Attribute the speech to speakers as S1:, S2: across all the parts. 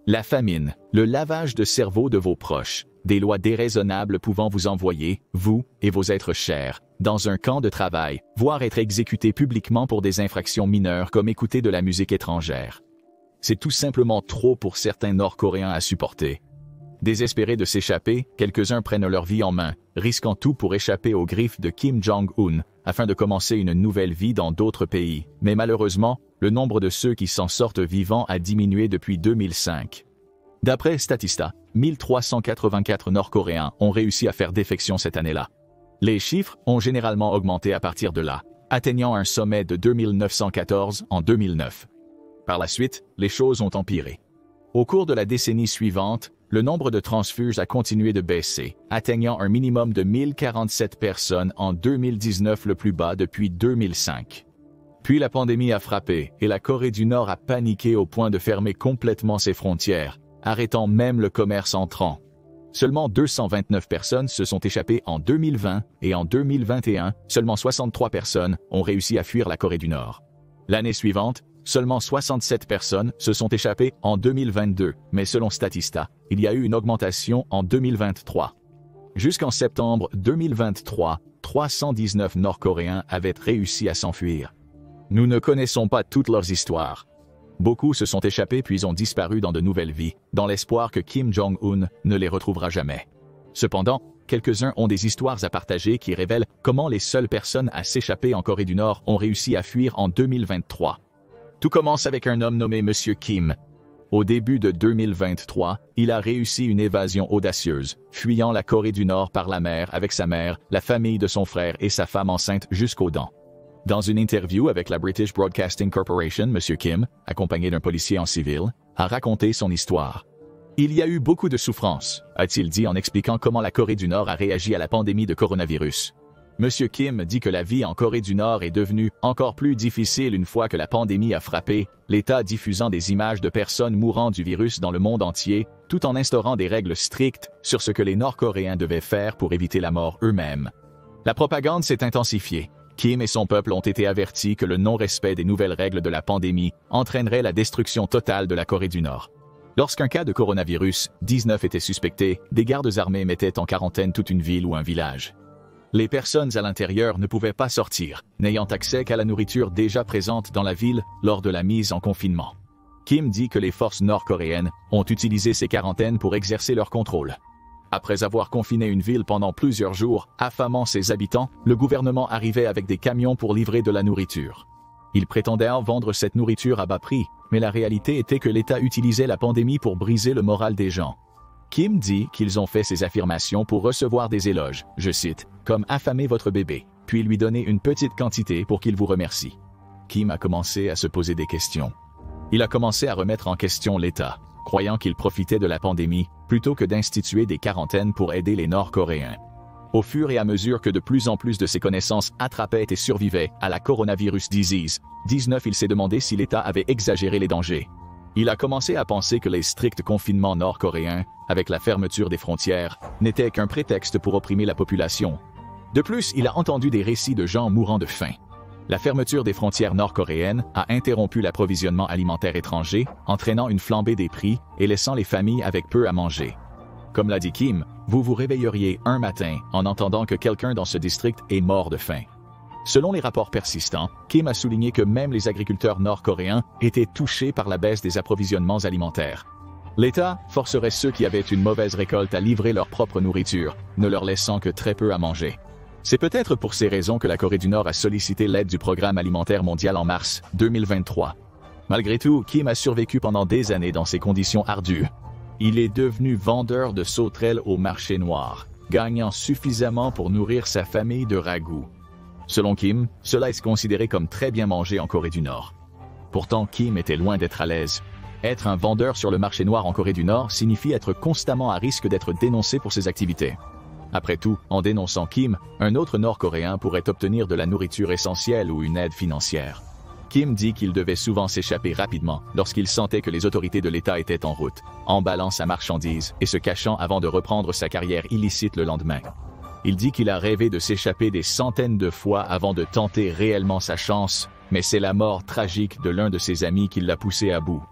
S1: La famine, le lavage de cerveau de vos proches, des lois déraisonnables pouvant vous envoyer, vous et vos êtres chers, dans un camp de travail, voire être exécutés publiquement pour des infractions mineures comme écouter de la musique étrangère. C'est tout simplement trop pour certains Nord-Coréens à supporter. Désespérés de s'échapper, quelques-uns prennent leur vie en main, risquant tout pour échapper aux griffes de Kim Jong-un, afin de commencer une nouvelle vie dans d'autres pays. Mais malheureusement, le nombre de ceux qui s'en sortent vivants a diminué depuis 2005. D'après Statista, 1384 Nord-Coréens ont réussi à faire défection cette année-là. Les chiffres ont généralement augmenté à partir de là, atteignant un sommet de 2914 en 2009. Par la suite, les choses ont empiré. Au cours de la décennie suivante, le nombre de transfuges a continué de baisser, atteignant un minimum de 1047 personnes en 2019, le plus bas depuis 2005. Puis la pandémie a frappé et la Corée du Nord a paniqué au point de fermer complètement ses frontières, arrêtant même le commerce entrant. Seulement 229 personnes se sont échappées en 2020 et en 2021, seulement 63 personnes ont réussi à fuir la Corée du Nord. L'année suivante, seulement 67 personnes se sont échappées en 2022, mais selon Statista, il y a eu une augmentation en 2023. Jusqu'en septembre 2023, 319 Nord-Coréens avaient réussi à s'enfuir. Nous ne connaissons pas toutes leurs histoires. Beaucoup se sont échappés puis ont disparu dans de nouvelles vies, dans l'espoir que Kim Jong-un ne les retrouvera jamais. Cependant, quelques-uns ont des histoires à partager qui révèlent comment les seules personnes à s'échapper en Corée du Nord ont réussi à fuir en 2023. Tout commence avec un homme nommé Monsieur Kim. Au début de 2023, il a réussi une évasion audacieuse, fuyant la Corée du Nord par la mer avec sa mère, la famille de son frère et sa femme enceinte jusqu'aux dents. Dans une interview avec la British Broadcasting Corporation, Monsieur Kim, accompagné d'un policier en civil, a raconté son histoire. Il y a eu beaucoup de souffrance, a-t-il dit en expliquant comment la Corée du Nord a réagi à la pandémie de coronavirus. Monsieur Kim dit que la vie en Corée du Nord est devenue encore plus difficile une fois que la pandémie a frappé, l'État diffusant des images de personnes mourant du virus dans le monde entier, tout en instaurant des règles strictes sur ce que les Nord-Coréens devaient faire pour éviter la mort eux-mêmes. La propagande s'est intensifiée. Kim et son peuple ont été avertis que le non-respect des nouvelles règles de la pandémie entraînerait la destruction totale de la Corée du Nord. Lorsqu'un cas de coronavirus 19 était suspecté, des gardes armés mettaient en quarantaine toute une ville ou un village. Les personnes à l'intérieur ne pouvaient pas sortir, n'ayant accès qu'à la nourriture déjà présente dans la ville lors de la mise en confinement. Kim dit que les forces nord-coréennes ont utilisé ces quarantaines pour exercer leur contrôle. Après avoir confiné une ville pendant plusieurs jours, affamant ses habitants, le gouvernement arrivait avec des camions pour livrer de la nourriture. Il prétendait en vendre cette nourriture à bas prix, mais la réalité était que l'État utilisait la pandémie pour briser le moral des gens. Kim dit qu'ils ont fait ces affirmations pour recevoir des éloges, je cite, « comme affamer votre bébé, puis lui donner une petite quantité pour qu'il vous remercie ». Kim a commencé à se poser des questions. Il a commencé à remettre en question l'État, croyant qu'il profitait de la pandémie plutôt que d'instituer des quarantaines pour aider les Nord-Coréens. Au fur et à mesure que de plus en plus de ses connaissances attrapaient et survivaient à la coronavirus disease 19, il s'est demandé si l'État avait exagéré les dangers. Il a commencé à penser que les stricts confinements nord-coréens, avec la fermeture des frontières, n'étaient qu'un prétexte pour opprimer la population. De plus, il a entendu des récits de gens mourant de faim. La fermeture des frontières nord-coréennes a interrompu l'approvisionnement alimentaire étranger, entraînant une flambée des prix et laissant les familles avec peu à manger. Comme l'a dit Kim, vous vous réveilleriez un matin en entendant que quelqu'un dans ce district est mort de faim. Selon les rapports persistants, Kim a souligné que même les agriculteurs nord-coréens étaient touchés par la baisse des approvisionnements alimentaires. L'État forcerait ceux qui avaient une mauvaise récolte à livrer leur propre nourriture, ne leur laissant que très peu à manger. C'est peut-être pour ces raisons que la Corée du Nord a sollicité l'aide du Programme alimentaire mondial en mars 2023. Malgré tout, Kim a survécu pendant des années dans ces conditions ardues. Il est devenu vendeur de sauterelles au marché noir, gagnant suffisamment pour nourrir sa famille de ragoûts. Selon Kim, cela est considéré comme très bien mangé en Corée du Nord. Pourtant, Kim était loin d'être à l'aise. Être un vendeur sur le marché noir en Corée du Nord signifie être constamment à risque d'être dénoncé pour ses activités. Après tout, en dénonçant Kim, un autre Nord-Coréen pourrait obtenir de la nourriture essentielle ou une aide financière. Kim dit qu'il devait souvent s'échapper rapidement lorsqu'il sentait que les autorités de l'État étaient en route, emballant sa marchandise et se cachant avant de reprendre sa carrière illicite le lendemain. Il dit qu'il a rêvé de s'échapper des centaines de fois avant de tenter réellement sa chance, mais c'est la mort tragique de l'un de ses amis qui l'a poussé à bout.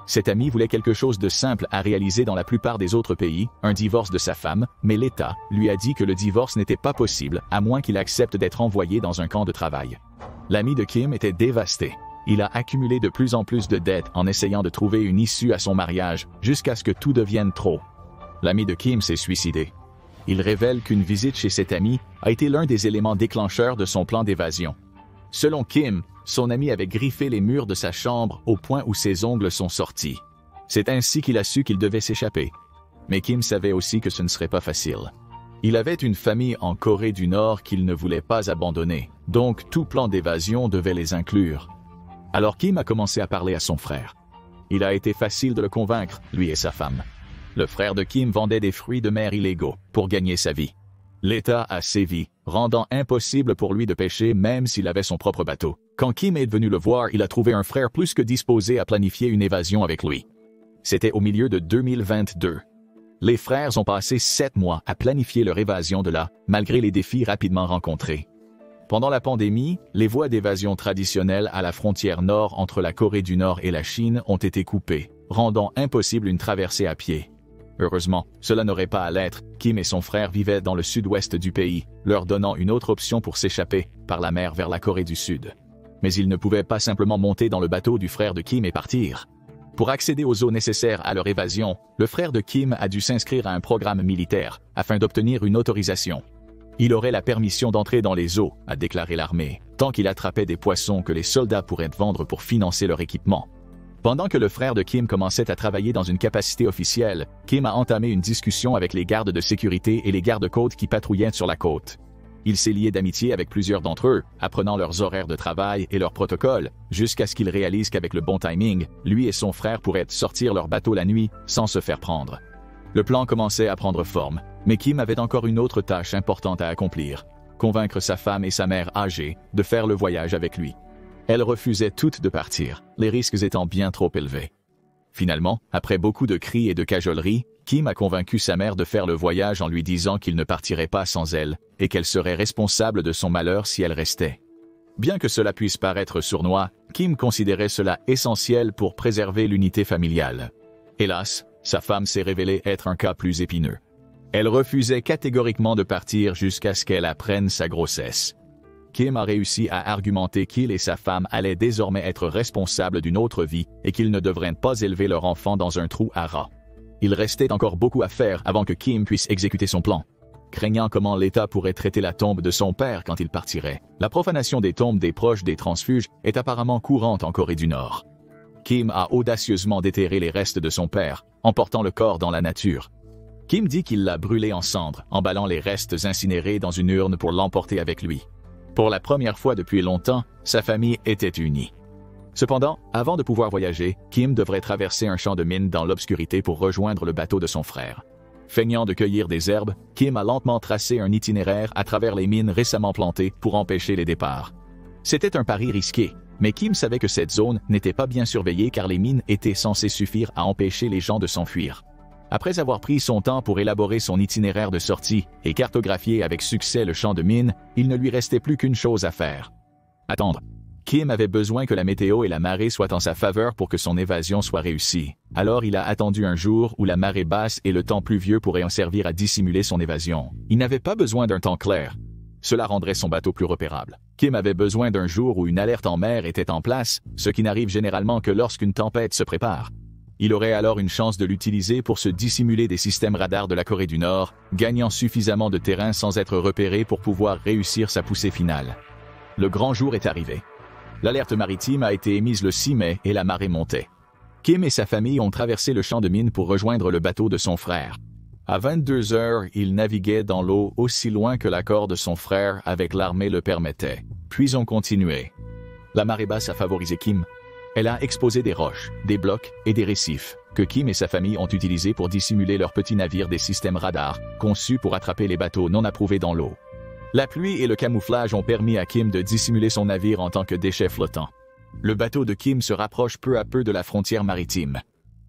S1: Cet ami voulait quelque chose de simple à réaliser dans la plupart des autres pays, un divorce de sa femme, mais l'État lui a dit que le divorce n'était pas possible à moins qu'il accepte d'être envoyé dans un camp de travail. L'ami de Kim était dévasté. Il a accumulé de plus en plus de dettes en essayant de trouver une issue à son mariage jusqu'à ce que tout devienne trop. L'ami de Kim s'est suicidé. Il révèle qu'une visite chez cet ami a été l'un des éléments déclencheurs de son plan d'évasion. Selon Kim, son ami avait griffé les murs de sa chambre au point où ses ongles sont sortis. C'est ainsi qu'il a su qu'il devait s'échapper. Mais Kim savait aussi que ce ne serait pas facile. Il avait une famille en Corée du Nord qu'il ne voulait pas abandonner, donc tout plan d'évasion devait les inclure. Alors Kim a commencé à parler à son frère. Il a été facile de le convaincre, lui et sa femme. Le frère de Kim vendait des fruits de mer illégaux pour gagner sa vie. L'État a sévi, rendant impossible pour lui de pêcher même s'il avait son propre bateau. Quand Kim est venu le voir, il a trouvé un frère plus que disposé à planifier une évasion avec lui. C'était au milieu de 2022. Les frères ont passé 7 mois à planifier leur évasion de là, malgré les défis rapidement rencontrés. Pendant la pandémie, les voies d'évasion traditionnelles à la frontière nord entre la Corée du Nord et la Chine ont été coupées, rendant impossible une traversée à pied. Heureusement, cela n'aurait pas à l'être. Kim et son frère vivaient dans le sud-ouest du pays, leur donnant une autre option pour s'échapper par la mer vers la Corée du Sud. Mais ils ne pouvaient pas simplement monter dans le bateau du frère de Kim et partir. Pour accéder aux eaux nécessaires à leur évasion, le frère de Kim a dû s'inscrire à un programme militaire afin d'obtenir une autorisation. Il aurait la permission d'entrer dans les eaux, a déclaré l'armée, tant qu'il attrapait des poissons que les soldats pourraient vendre pour financer leur équipement. Pendant que le frère de Kim commençait à travailler dans une capacité officielle, Kim a entamé une discussion avec les gardes de sécurité et les gardes-côtes qui patrouillaient sur la côte. Il s'est lié d'amitié avec plusieurs d'entre eux, apprenant leurs horaires de travail et leurs protocoles, jusqu'à ce qu'il réalise qu'avec le bon timing, lui et son frère pourraient sortir leur bateau la nuit sans se faire prendre. Le plan commençait à prendre forme, mais Kim avait encore une autre tâche importante à accomplir, convaincre sa femme et sa mère âgées de faire le voyage avec lui. Elles refusaient toutes de partir, les risques étant bien trop élevés. Finalement, après beaucoup de cris et de cajoleries, Kim a convaincu sa mère de faire le voyage en lui disant qu'il ne partirait pas sans elle et qu'elle serait responsable de son malheur si elle restait. Bien que cela puisse paraître sournois, Kim considérait cela essentiel pour préserver l'unité familiale. Hélas, sa femme s'est révélée être un cas plus épineux. Elle refusait catégoriquement de partir jusqu'à ce qu'elle apprenne sa grossesse. Kim a réussi à argumenter qu'il et sa femme allaient désormais être responsables d'une autre vie et qu'ils ne devraient pas élever leur enfant dans un trou à rats. Il restait encore beaucoup à faire avant que Kim puisse exécuter son plan. Craignant comment l'État pourrait traiter la tombe de son père quand il partirait, la profanation des tombes des proches des transfuges est apparemment courante en Corée du Nord. Kim a audacieusement déterré les restes de son père, emportant le corps dans la nature. Kim dit qu'il l'a brûlé en cendres, emballant les restes incinérés dans une urne pour l'emporter avec lui. Pour la première fois depuis longtemps, sa famille était unie. Cependant, avant de pouvoir voyager, Kim devrait traverser un champ de mines dans l'obscurité pour rejoindre le bateau de son frère. Feignant de cueillir des herbes, Kim a lentement tracé un itinéraire à travers les mines récemment plantées pour empêcher les départs. C'était un pari risqué, mais Kim savait que cette zone n'était pas bien surveillée car les mines étaient censées suffire à empêcher les gens de s'enfuir. Après avoir pris son temps pour élaborer son itinéraire de sortie et cartographier avec succès le champ de mines, il ne lui restait plus qu'une chose à faire. Attendre. Kim avait besoin que la météo et la marée soient en sa faveur pour que son évasion soit réussie. Alors il a attendu un jour où la marée basse et le temps pluvieux pourraient en servir à dissimuler son évasion. Il n'avait pas besoin d'un temps clair. Cela rendrait son bateau plus repérable. Kim avait besoin d'un jour où une alerte en mer était en place, ce qui n'arrive généralement que lorsqu'une tempête se prépare. Il aurait alors une chance de l'utiliser pour se dissimuler des systèmes radars de la Corée du Nord, gagnant suffisamment de terrain sans être repéré pour pouvoir réussir sa poussée finale. Le grand jour est arrivé. L'alerte maritime a été émise le 6 mai et la marée montait. Kim et sa famille ont traversé le champ de mines pour rejoindre le bateau de son frère. À 22 heures, il naviguait dans l'eau aussi loin que l'accord de son frère avec l'armée le permettait. Puis on continuait. La marée basse a favorisé Kim. Elle a exposé des roches, des blocs et des récifs que Kim et sa famille ont utilisés pour dissimuler leurs petits navires des systèmes radars, conçus pour attraper les bateaux non approuvés dans l'eau. La pluie et le camouflage ont permis à Kim de dissimuler son navire en tant que déchet flottant. Le bateau de Kim se rapproche peu à peu de la frontière maritime,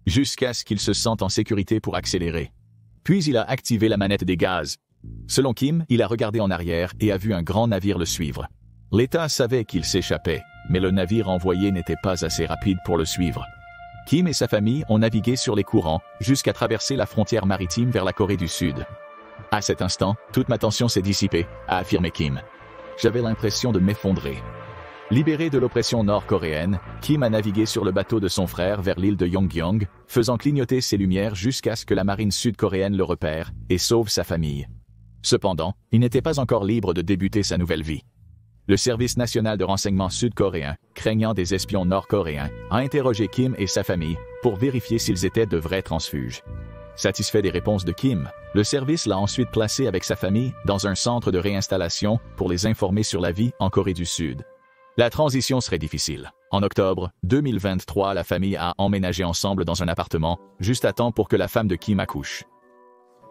S1: jusqu'à ce qu'il se sente en sécurité pour accélérer. Puis il a activé la manette des gaz. Selon Kim, il a regardé en arrière et a vu un grand navire le suivre. L'État savait qu'il s'échappait, mais le navire envoyé n'était pas assez rapide pour le suivre. Kim et sa famille ont navigué sur les courants jusqu'à traverser la frontière maritime vers la Corée du Sud. À cet instant, toute ma tension s'est dissipée, a affirmé Kim. J'avais l'impression de m'effondrer. Libéré de l'oppression nord-coréenne, Kim a navigué sur le bateau de son frère vers l'île de Yonggyeong, faisant clignoter ses lumières jusqu'à ce que la marine sud-coréenne le repère et sauve sa famille. Cependant, il n'était pas encore libre de débuter sa nouvelle vie. Le service national de renseignement sud-coréen, craignant des espions nord-coréens, a interrogé Kim et sa famille pour vérifier s'ils étaient de vrais transfuges. Satisfait des réponses de Kim, le service l'a ensuite placé avec sa famille dans un centre de réinstallation pour les informer sur la vie en Corée du Sud. La transition serait difficile. En octobre 2023, la famille a emménagé ensemble dans un appartement, juste à temps pour que la femme de Kim accouche.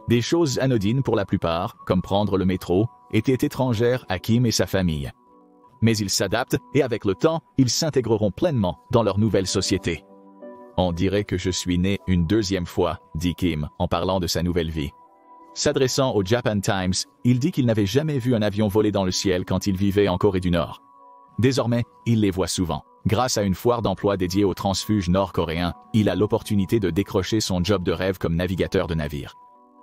S1: Des choses anodines pour la plupart, comme prendre le métro, étaient étrangères à Kim et sa famille. Mais ils s'adaptent et avec le temps, ils s'intégreront pleinement dans leur nouvelle société. On dirait que je suis né une deuxième fois, dit Kim en parlant de sa nouvelle vie. S'adressant au Japan Times, il dit qu'il n'avait jamais vu un avion voler dans le ciel quand il vivait en Corée du Nord. Désormais, il les voit souvent. Grâce à une foire d'emploi dédiée aux transfuges nord-coréens, il a l'opportunité de décrocher son job de rêve comme navigateur de navire.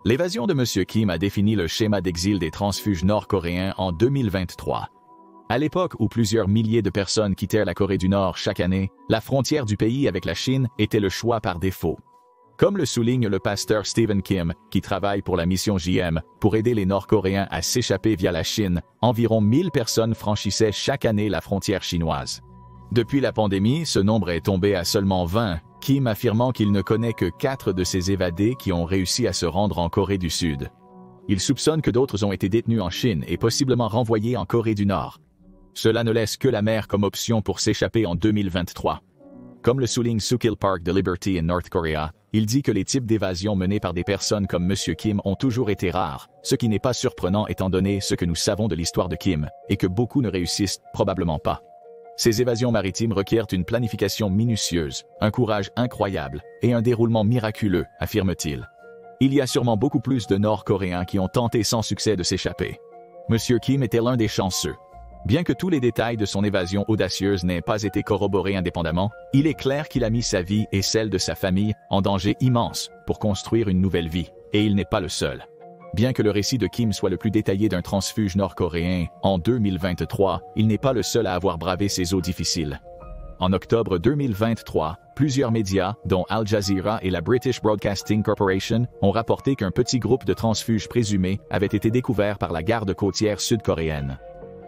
S1: L'évasion de M. Kim a défini le schéma d'exil des transfuges nord-coréens en 2023. À l'époque où plusieurs milliers de personnes quittèrent la Corée du Nord chaque année, la frontière du pays avec la Chine était le choix par défaut. Comme le souligne le pasteur Stephen Kim, qui travaille pour la mission JM, pour aider les Nord-Coréens à s'échapper via la Chine, environ 1000 personnes franchissaient chaque année la frontière chinoise. Depuis la pandémie, ce nombre est tombé à seulement 20, Kim affirmant qu'il ne connaît que 4 de ces évadés qui ont réussi à se rendre en Corée du Sud. Il soupçonne que d'autres ont été détenus en Chine et possiblement renvoyés en Corée du Nord. Cela ne laisse que la mer comme option pour s'échapper en 2023. Comme le souligne Sukil Park de Liberty in North Korea, il dit que les types d'évasion menés par des personnes comme M. Kim ont toujours été rares, ce qui n'est pas surprenant étant donné ce que nous savons de l'histoire de Kim, et que beaucoup ne réussissent probablement pas. Ces évasions maritimes requièrent une planification minutieuse, un courage incroyable et un déroulement miraculeux, affirme-t-il. Il y a sûrement beaucoup plus de Nord-Coréens qui ont tenté sans succès de s'échapper. M. Kim était l'un des chanceux. Bien que tous les détails de son évasion audacieuse n'aient pas été corroborés indépendamment, il est clair qu'il a mis sa vie et celle de sa famille en danger immense pour construire une nouvelle vie, et il n'est pas le seul. Bien que le récit de Kim soit le plus détaillé d'un transfuge nord-coréen, en 2023, il n'est pas le seul à avoir bravé ces eaux difficiles. En octobre 2023, plusieurs médias, dont Al Jazeera et la British Broadcasting Corporation, ont rapporté qu'un petit groupe de transfuges présumés avait été découvert par la garde côtière sud-coréenne.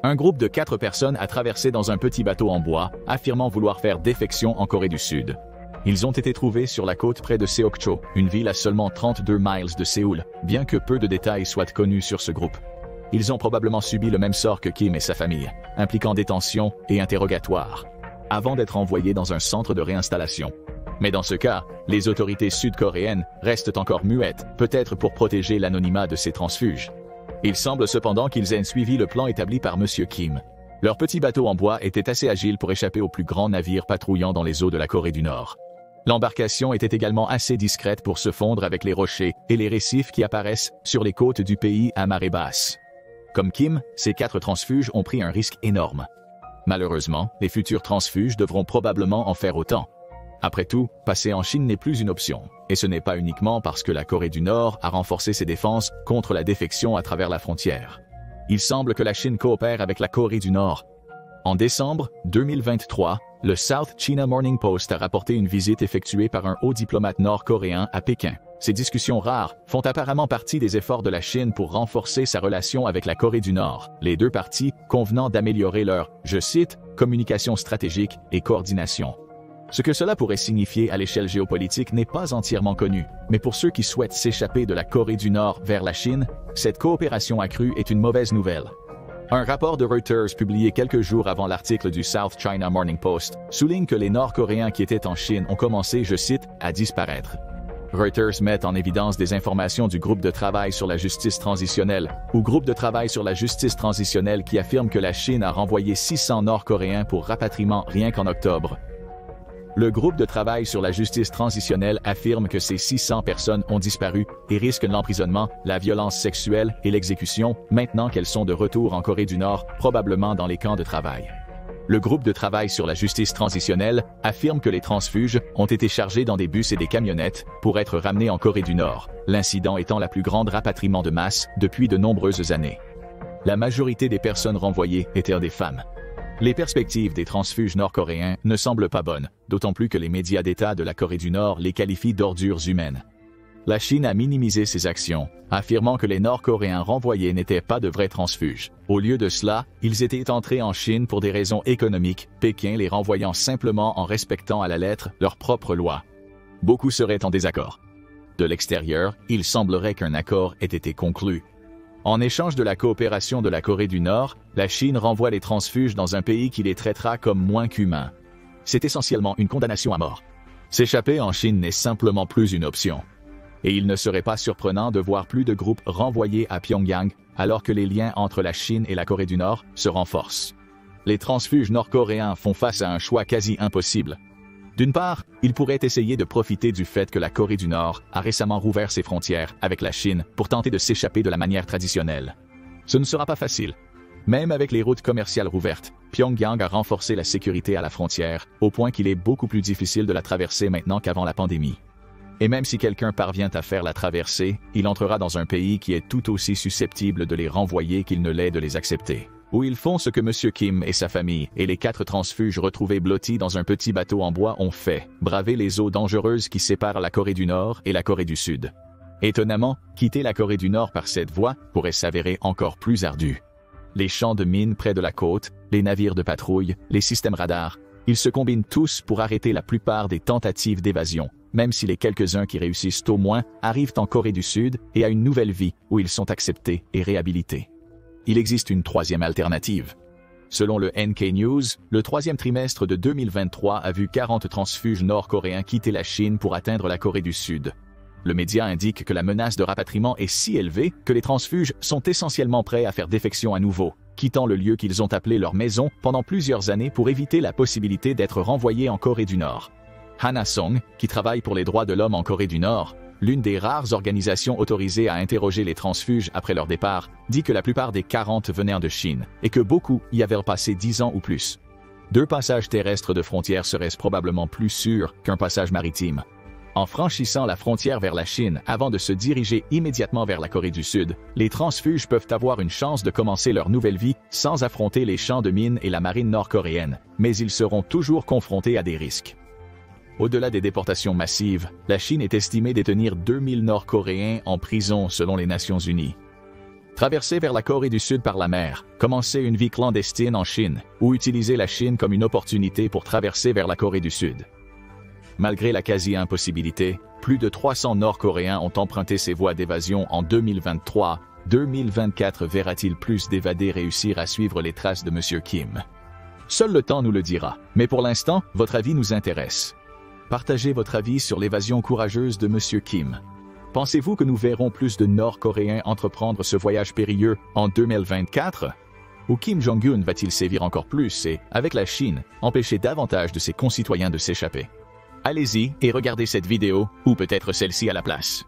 S1: Un groupe de 4 personnes a traversé dans un petit bateau en bois, affirmant vouloir faire défection en Corée du Sud. Ils ont été trouvés sur la côte près de Seokcho, une ville à seulement 32 miles de Séoul, bien que peu de détails soient connus sur ce groupe. Ils ont probablement subi le même sort que Kim et sa famille, impliquant détention et interrogatoire, avant d'être envoyés dans un centre de réinstallation. Mais dans ce cas, les autorités sud-coréennes restent encore muettes, peut-être pour protéger l'anonymat de ces transfuges. Il semble cependant qu'ils aient suivi le plan établi par M. Kim. Leur petit bateau en bois était assez agile pour échapper aux plus grands navires patrouillant dans les eaux de la Corée du Nord. L'embarcation était également assez discrète pour se fondre avec les rochers et les récifs qui apparaissent sur les côtes du pays à marée basse. Comme Kim, ces 4 transfuges ont pris un risque énorme. Malheureusement, les futurs transfuges devront probablement en faire autant. Après tout, passer en Chine n'est plus une option, et ce n'est pas uniquement parce que la Corée du Nord a renforcé ses défenses contre la défection à travers la frontière. Il semble que la Chine coopère avec la Corée du Nord. En décembre 2023, le South China Morning Post a rapporté une visite effectuée par un haut diplomate nord-coréen à Pékin. Ces discussions rares font apparemment partie des efforts de la Chine pour renforcer sa relation avec la Corée du Nord, les deux parties convenant d'améliorer leur, je cite, communication stratégique et coordination. Ce que cela pourrait signifier à l'échelle géopolitique n'est pas entièrement connu, mais pour ceux qui souhaitent s'échapper de la Corée du Nord vers la Chine, cette coopération accrue est une mauvaise nouvelle. Un rapport de Reuters publié quelques jours avant l'article du South China Morning Post souligne que les Nord-Coréens qui étaient en Chine ont commencé, je cite, à disparaître. Reuters met en évidence des informations du groupe de travail sur la justice transitionnelle, ou groupe de travail sur la justice transitionnelle qui affirme que la Chine a renvoyé 600 Nord-Coréens pour rapatriement rien qu'en octobre. Le groupe de travail sur la justice transitionnelle affirme que ces 600 personnes ont disparu et risquent l'emprisonnement, la violence sexuelle et l'exécution, maintenant qu'elles sont de retour en Corée du Nord, probablement dans les camps de travail. Le groupe de travail sur la justice transitionnelle affirme que les transfuges ont été chargés dans des bus et des camionnettes pour être ramenés en Corée du Nord, l'incident étant la plus grande rapatriement de masse depuis de nombreuses années. La majorité des personnes renvoyées étaient des femmes. Les perspectives des transfuges nord-coréens ne semblent pas bonnes, d'autant plus que les médias d'État de la Corée du Nord les qualifient d'ordures humaines. La Chine a minimisé ces actions, affirmant que les Nord-Coréens renvoyés n'étaient pas de vrais transfuges. Au lieu de cela, ils étaient entrés en Chine pour des raisons économiques, Pékin les renvoyant simplement en respectant à la lettre leurs propres lois. Beaucoup seraient en désaccord. De l'extérieur, il semblerait qu'un accord ait été conclu. En échange de la coopération de la Corée du Nord, la Chine renvoie les transfuges dans un pays qui les traitera comme moins qu'humains. C'est essentiellement une condamnation à mort. S'échapper en Chine n'est simplement plus une option. Et il ne serait pas surprenant de voir plus de groupes renvoyés à Pyongyang alors que les liens entre la Chine et la Corée du Nord se renforcent. Les transfuges nord-coréens font face à un choix quasi impossible. D'une part, ils pourraient essayer de profiter du fait que la Corée du Nord a récemment rouvert ses frontières avec la Chine pour tenter de s'échapper de la manière traditionnelle. Ce ne sera pas facile. Même avec les routes commerciales rouvertes, Pyongyang a renforcé la sécurité à la frontière, au point qu'il est beaucoup plus difficile de la traverser maintenant qu'avant la pandémie. Et même si quelqu'un parvient à faire la traversée, il entrera dans un pays qui est tout aussi susceptible de les renvoyer qu'il ne l'est de les accepter. Où ils font ce que M. Kim et sa famille et les 4 transfuges retrouvés blottis dans un petit bateau en bois ont fait, braver les eaux dangereuses qui séparent la Corée du Nord et la Corée du Sud. Étonnamment, quitter la Corée du Nord par cette voie pourrait s'avérer encore plus ardu. Les champs de mines près de la côte, les navires de patrouille, les systèmes radars, ils se combinent tous pour arrêter la plupart des tentatives d'évasion, même si les quelques-uns qui réussissent au moins arrivent en Corée du Sud et à une nouvelle vie où ils sont acceptés et réhabilités. Il existe une troisième alternative. Selon le NK News, le troisième trimestre de 2023 a vu 40 transfuges nord-coréens quitter la Chine pour atteindre la Corée du Sud. Le média indique que la menace de rapatriement est si élevée que les transfuges sont essentiellement prêts à faire défection à nouveau, quittant le lieu qu'ils ont appelé leur maison pendant plusieurs années pour éviter la possibilité d'être renvoyés en Corée du Nord. Hana Song, qui travaille pour les droits de l'homme en Corée du Nord, l'une des rares organisations autorisées à interroger les transfuges après leur départ, dit que la plupart des 40 venaient de Chine et que beaucoup y avaient passé 10 ans ou plus. 2 passages terrestres de frontières seraient probablement plus sûrs qu'un passage maritime. En franchissant la frontière vers la Chine avant de se diriger immédiatement vers la Corée du Sud, les transfuges peuvent avoir une chance de commencer leur nouvelle vie sans affronter les champs de mines et la marine nord-coréenne, mais ils seront toujours confrontés à des risques. Au-delà des déportations massives, la Chine est estimée détenir 2000 Nord-Coréens en prison selon les Nations Unies. Traverser vers la Corée du Sud par la mer, commencer une vie clandestine en Chine, ou utiliser la Chine comme une opportunité pour traverser vers la Corée du Sud. Malgré la quasi-impossibilité, plus de 300 Nord-Coréens ont emprunté ces voies d'évasion en 2023. 2024 verra-t-il plus d'évadés réussir à suivre les traces de M. Kim? Seul le temps nous le dira, mais pour l'instant, votre avis nous intéresse. Partagez votre avis sur l'évasion courageuse de M. Kim. Pensez-vous que nous verrons plus de Nord-Coréens entreprendre ce voyage périlleux en 2024? Ou Kim Jong-un va-t-il sévir encore plus et, avec la Chine, empêcher davantage de ses concitoyens de s'échapper? Allez-y et regardez cette vidéo, ou peut-être celle-ci à la place.